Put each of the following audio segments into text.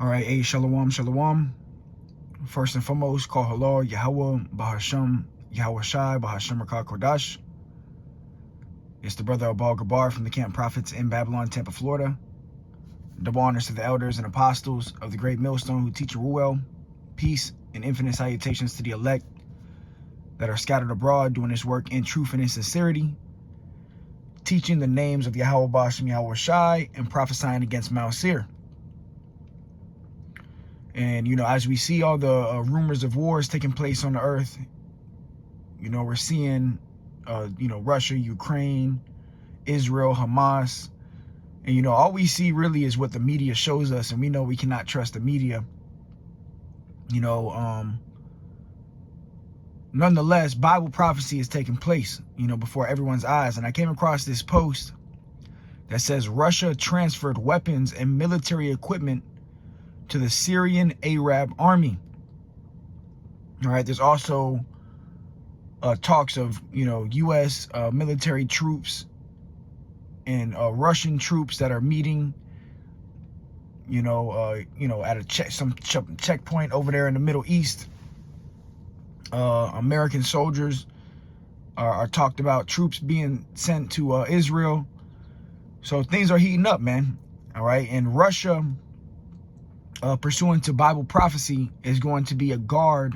All right, hey, shalom, shalom. First and foremost, call hello, Yahweh, Bahasham, Yahweh Shai, Bahasham Rakah Kodash. It's the brother Abal Gabar from the Camp Prophets in Babylon, Tampa, Florida. Double honors to the elders and apostles of the great millstone who teach Ruel. Peace and infinite salutations to the elect that are scattered abroad doing this work in truth and in sincerity, teaching the names of Yahweh Bahasham, Yahweh Shai, and prophesying against Mount Seir. And, as we see all the rumors of wars taking place on the earth, we're seeing, Russia, Ukraine, Israel, Hamas. And, all we see really is what the media shows us. And we know we cannot trust the media. Nonetheless, Bible prophecy is taking place, before everyone's eyes. And I came across this post that says Russia transferred weapons and military equipment to the Syrian Arab army. All right, there's also talks of, U.S. Military troops and Russian troops that are meeting, at a some checkpoint over there in the Middle East. American soldiers are talked about, troops being sent to Israel. So things are heating up, man. All right, and Russia, pursuant to Bible prophecy, is going to be a guard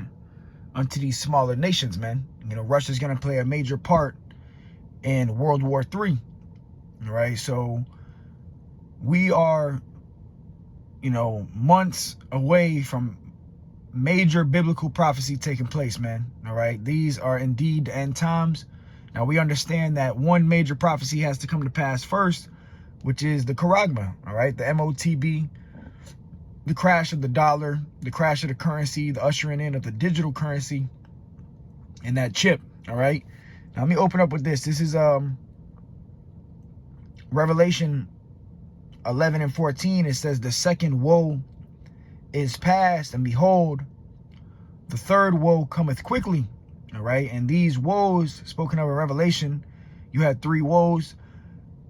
unto these smaller nations, man. Russia's going to play a major part in World War III. All right, so we are, months away from major biblical prophecy taking place, man. All right, these are indeed the end times. Now, we understand that one major prophecy has to come to pass first, which is the charagma, all right, the MOTB, the crash of the dollar, the crash of the currency, the ushering in of the digital currency, and that chip, all right? Now, let me open up with this. This is Revelation 11 and 14. It says, the second woe is past, and behold, the third woe cometh quickly, all right? And these woes, spoken of in Revelation, you had three woes.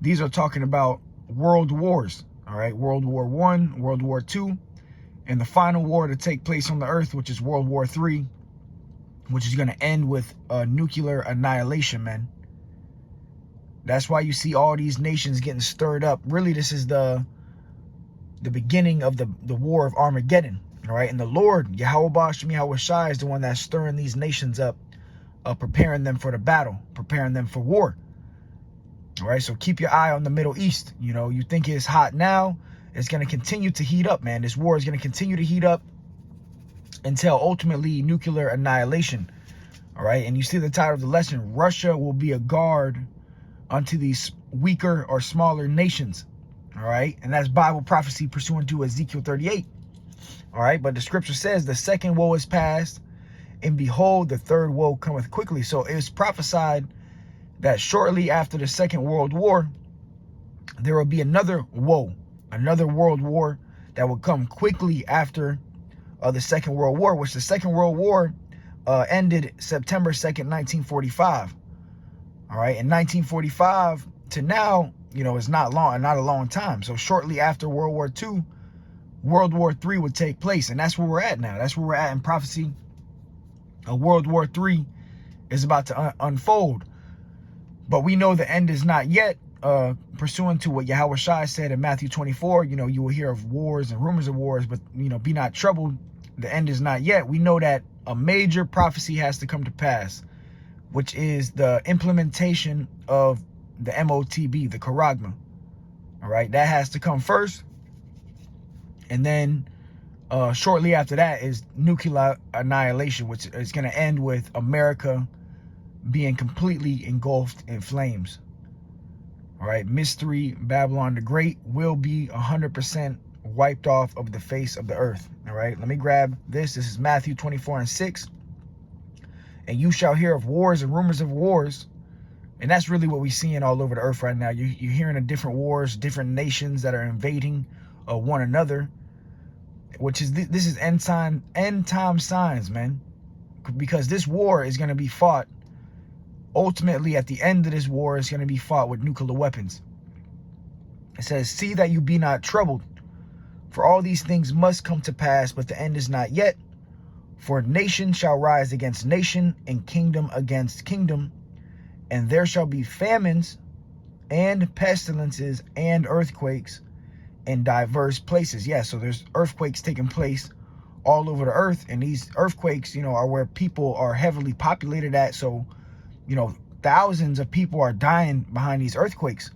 These are talking about world wars, all right? World War I, World War II, and the final war to take place on the earth, which is World War III, which is going to end with nuclear annihilation, man. That's why you see all these nations getting stirred up. Really, this is the beginning of the war of Armageddon, all right? And the Lord, Yahweh Bahasham, Yahweh Shai, is the one that's stirring these nations up, preparing them for the battle, preparing them for war. All right, so keep your eye on the Middle East. You think it's hot now. It's going to continue to heat up, man. This war is going to continue to heat up until ultimately nuclear annihilation. All right, and you see the title of the lesson, Russia will be a guard unto these weaker or smaller nations. All right, and that's Bible prophecy pursuant to Ezekiel 38. All right, but the scripture says the second woe is past, and behold, the third woe cometh quickly. So it's prophesied that shortly after the Second World War, there will be another woe, another world war that will come quickly after the Second World War, which the Second World War ended September 2nd, 1945. All right, and 1945 to now, is not a long time. So shortly after World War II, World War III would take place, and that's where we're at now. That's where we're at in prophecy. World War III is about to unfold. But we know the end is not yet, pursuant to what Yahweh Shai said in Matthew 24. You will hear of wars and rumors of wars, but, be not troubled. The end is not yet. We know that a major prophecy has to come to pass, which is the implementation of the MOTB, the charagma. All right, that has to come first. And then shortly after that is nuclear annihilation, which is going to end with America being completely engulfed in flames. All right, Mystery Babylon the Great will be 100% wiped off of the face of the earth. All right, let me grab this. This is Matthew 24 and 6. And you shall hear of wars and rumors of wars. And that's really what we're seeing all over the earth right now. You're hearing of different wars, different nations that are invading one another, which is this is end time signs, man. Because this war is going to be fought. Ultimately, at the end of this war, it's going to be fought with nuclear weapons. It says, see that you be not troubled, For all these things must come to pass, but the end is not yet. For nation shall rise against nation, and kingdom against kingdom, and there shall be famines and pestilences and earthquakes in diverse places. Yeah, so there's earthquakes taking place all over the earth, and these earthquakes, are where people are heavily populated at. So, thousands of people are dying behind these earthquakes.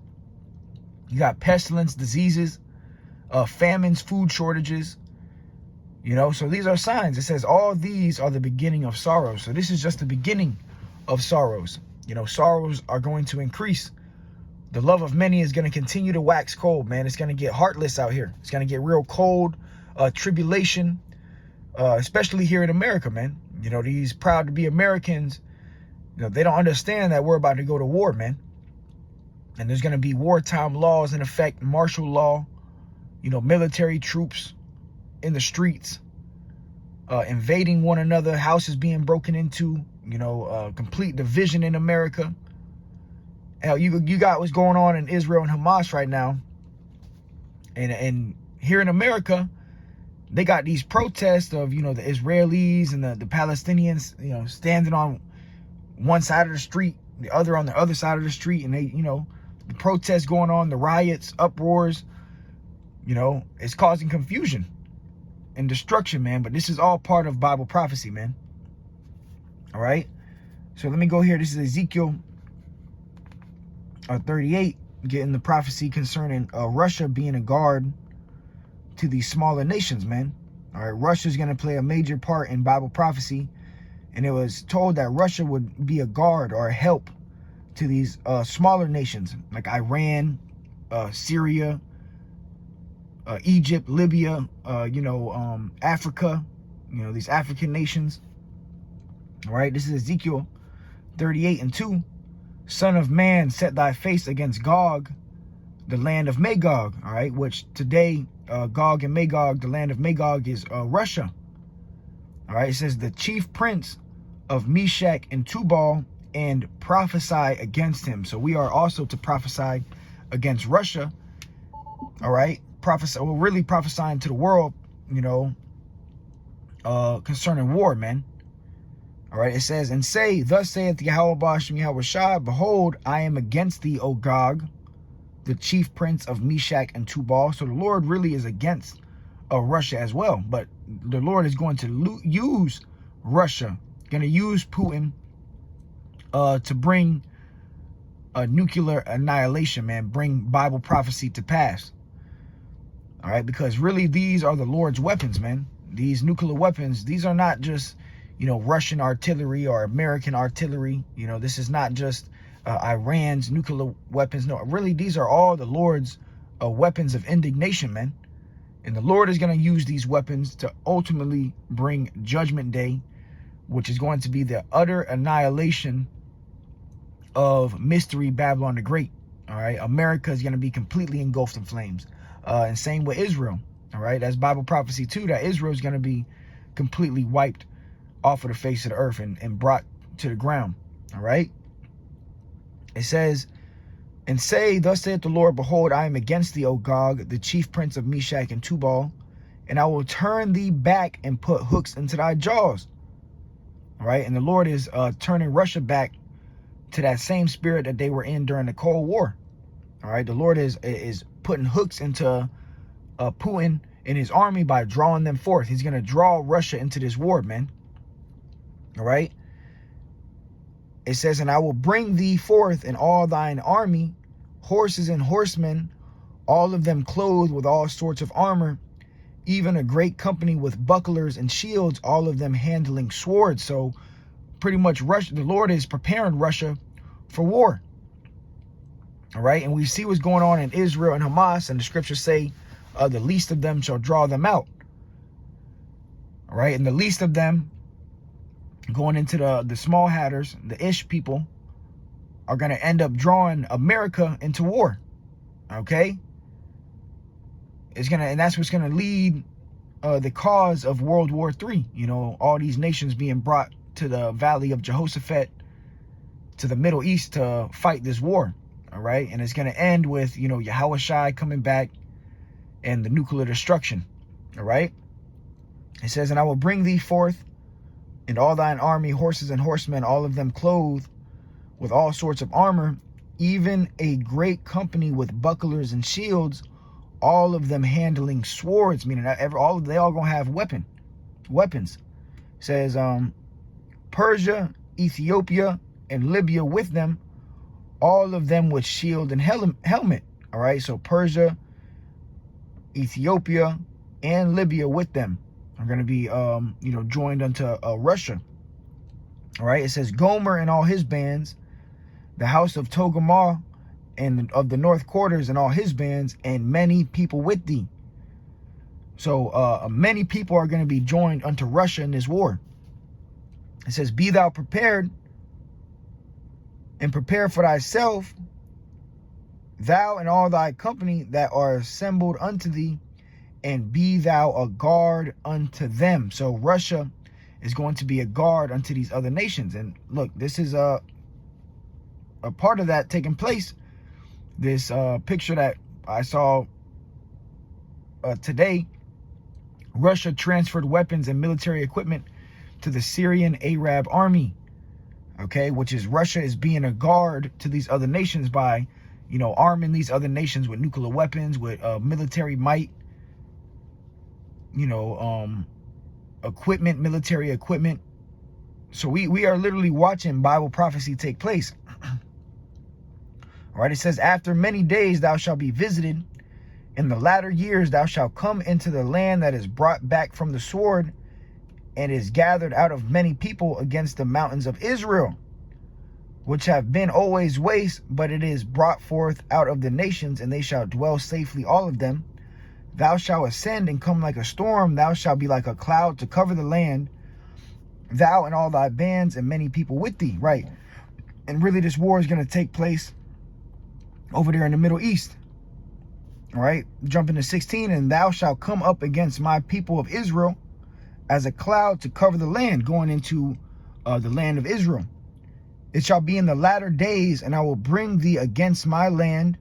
You got pestilence, diseases, famines, food shortages. So these are signs. It says all these are the beginning of sorrows. So this is just the beginning of sorrows. Sorrows are going to increase. The love of many is going to continue to wax cold, man. It's going to get heartless out here. It's going to get real cold. Tribulation, especially here in America, man. These proud to be Americans, they don't understand that we're about to go to war, man. And there's going to be wartime laws in effect, martial law, military troops in the streets, invading one another, houses being broken into, complete division in America. Hell, you got what's going on in Israel and Hamas right now. And here in America, they got these protests of, the Israelis and the Palestinians, standing on one side of the street, the other on the other side of the street. And they, the protests going on, the riots, uproars, it's causing confusion and destruction, man. But this is all part of Bible prophecy, man. All right. So let me go here. This is Ezekiel 38, getting the prophecy concerning Russia being a guard to these smaller nations, man. All right. Russia's going to play a major part in Bible prophecy. And it was told that Russia would be a guard or a help to these smaller nations like Iran, Syria, Egypt, Libya, Africa, these African nations. All right, this is Ezekiel 38:2. Son of man, set thy face against Gog, the land of Magog. All right, which today, Gog and Magog, the land of Magog is Russia. All right, it says the chief prince of Meshach and Tubal, and prophesy against him. So we are also to prophesy against Russia. All right, we're really prophesying to the world, concerning war, man. All right, it says, and say, thus saith Yahweh Bashem Yahweh Shah, behold, I am against thee, O Gog, the chief prince of Meshach and Tubal. So the Lord really is against Russia as well. But the Lord is going to use Russia, going to use Putin to bring nuclear annihilation, man, bring Bible prophecy to pass. All right, because really these are the Lord's weapons, man. These nuclear weapons, these are not just, Russian artillery or American artillery. This is not just Iran's nuclear weapons. No, really, these are all the Lord's weapons of indignation, man. And the Lord is going to use these weapons to ultimately bring Judgment Day, which is going to be the utter annihilation of Mystery Babylon the Great. All right, America is going to be completely engulfed in flames. And same with Israel. All right, that's Bible prophecy too, that Israel is going to be completely wiped off of the face of the earth and brought to the ground. All right, it says, and say, thus saith the Lord, behold, I am against thee, O Gog, the chief prince of Meshach and Tubal, and I will turn thee back and put hooks into thy jaws. All right, and the Lord is turning Russia back to that same spirit that they were in during the Cold War. All right, the Lord is putting hooks into Putin and his army by drawing them forth. He's going to draw Russia into this war, man. All right. It says, and I will bring thee forth in all thine army, horses and horsemen, all of them clothed with all sorts of armor, even a great company with bucklers and shields, all of them handling swords. So pretty much Russia, the Lord is preparing Russia for war. All right. And we see what's going on in Israel and Hamas, and the scriptures say the least of them shall draw them out. All right. And the least of them, going into the small hatters, the Ish people, are going to end up drawing America into war. Okay. And that's what's going to lead the cause of World War III. All these nations being brought to the Valley of Jehoshaphat, to the Middle East to fight this war. All right. And it's going to end with, Yahweh Shai coming back and the nuclear destruction. All right. It says, and I will bring thee forth, and all thine army, horses and horsemen, all of them clothed with all sorts of armor, even a great company with bucklers and shields, all of them handling swords, meaning that they all gonna have weapons. It says, Persia, Ethiopia, and Libya with them, all of them with shield and helmet. All right, so Persia, Ethiopia, and Libya with them are going to be, joined unto Russia. All right, it says Gomer and all his bands, the house of Togarmah and of the north quarters and all his bands, and many people with thee. So many people are going to be joined unto Russia in this war. It says, be thou prepared, and prepare for thyself, thou and all thy company that are assembled unto thee, and be thou a guard unto them. So Russia is going to be a guard unto these other nations. And look, this is a part of that taking place. This picture that I saw today, Russia transferred weapons and military equipment to the Syrian Arab army. Okay, which is Russia is being a guard to these other nations by, arming these other nations with nuclear weapons, with military might, equipment, military equipment. So we are literally watching Bible prophecy take place. All right, it says, after many days thou shalt be visited. In the latter years thou shalt come into the land that is brought back from the sword, and is gathered out of many people against the mountains of Israel, which have been always waste, but it is brought forth out of the nations, and they shall dwell safely, all of them. Thou shalt ascend and come like a storm, thou shalt be like a cloud to cover the land, thou and all thy bands and many people with thee. Right. And really this war is going to take place over there in the Middle East. All right, jumping to 16, and thou shalt come up against my people of Israel as a cloud to cover the land, going into the land of Israel. It shall be in the latter days, and I will bring thee against my land,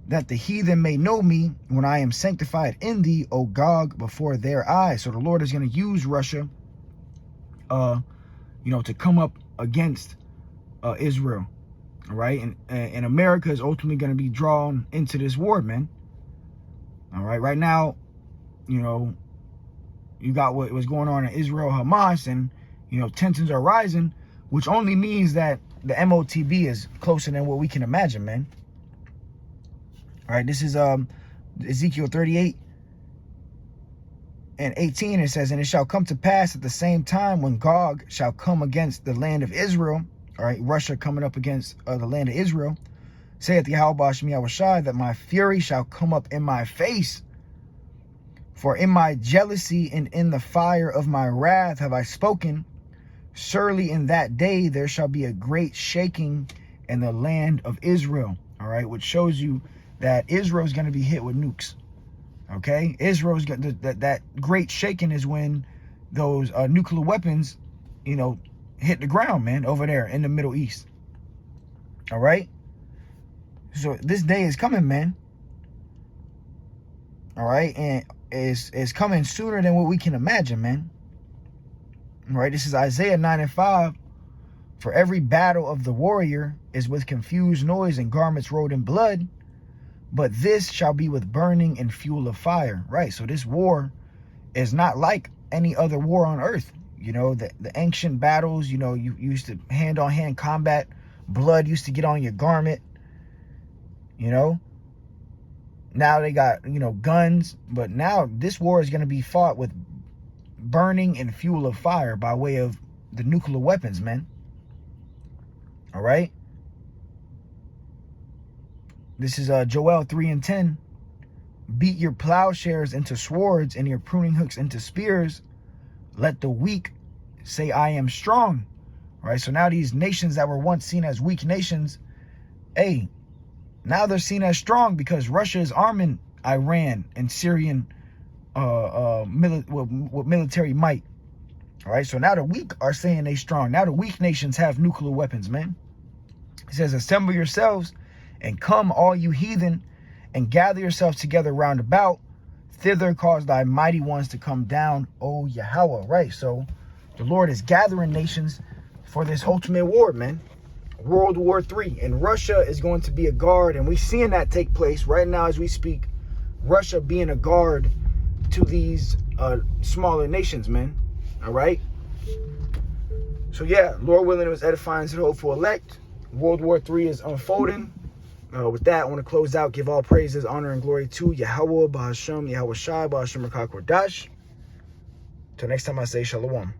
that the heathen may know me when I am sanctified in thee, O Gog, before their eyes. So the Lord is going to use Russia, to come up against Israel. All right, and America is ultimately going to be drawn into this war, man. All right, right now, you got what was going on in Israel, Hamas, and, tensions are rising, which only means that the MOTB is closer than what we can imagine, man. All right, this is Ezekiel 38 and 18. It says, and it shall come to pass at the same time when Gog shall come against the land of Israel, all right, Russia coming up against the land of Israel, saith Yahweh Shem Yahushai, that my fury shall come up in my face. For in my jealousy and in the fire of my wrath have I spoken. Surely in that day there shall be a great shaking in the land of Israel. All right, which shows you that Israel is going to be hit with nukes. Okay, Israel's got that great shaking is when those nuclear weapons, hit the ground, man, over there in the Middle East. All right. So this day is coming, man. All right, and is coming sooner than what we can imagine, man. All right, this is Isaiah 9 and 5. For every battle of the warrior is with confused noise and garments rolled in blood, but this shall be with burning and fuel of fire. Right, so this war is not like any other war on earth. The ancient battles, you used to hand-on-hand combat. Blood used to get on your garment. Now they got, guns, but now this war is going to be fought with burning and fuel of fire by way of the nuclear weapons, man. All right. This is Joel 3 and 10. Beat your plowshares into swords and your pruning hooks into spears. Let the weak say, I am strong. All right. So now these nations that were once seen as weak nations, hey, now they're seen as strong because Russia is arming Iran and Syrian with military might. All right, so now the weak are saying they strong. Now the weak nations have nuclear weapons, man. It says, assemble yourselves and come, all you heathen, and gather yourselves together round about. Thither cause thy mighty ones to come down, O Yahweh. Right, so the Lord is gathering nations for this ultimate war, man. World War III. And Russia is going to be a guard, and we're seeing that take place right now as we speak. Russia being a guard to these smaller nations, man. All right? So yeah, Lord willing, it was edifying to the hopeful elect. World War III is unfolding. With that, I want to close out, give all praises, honor, and glory to Yahweh, Bahashem, Yahweh Shai, Bahashem Rakak Wadash. Till next time I say Shalom.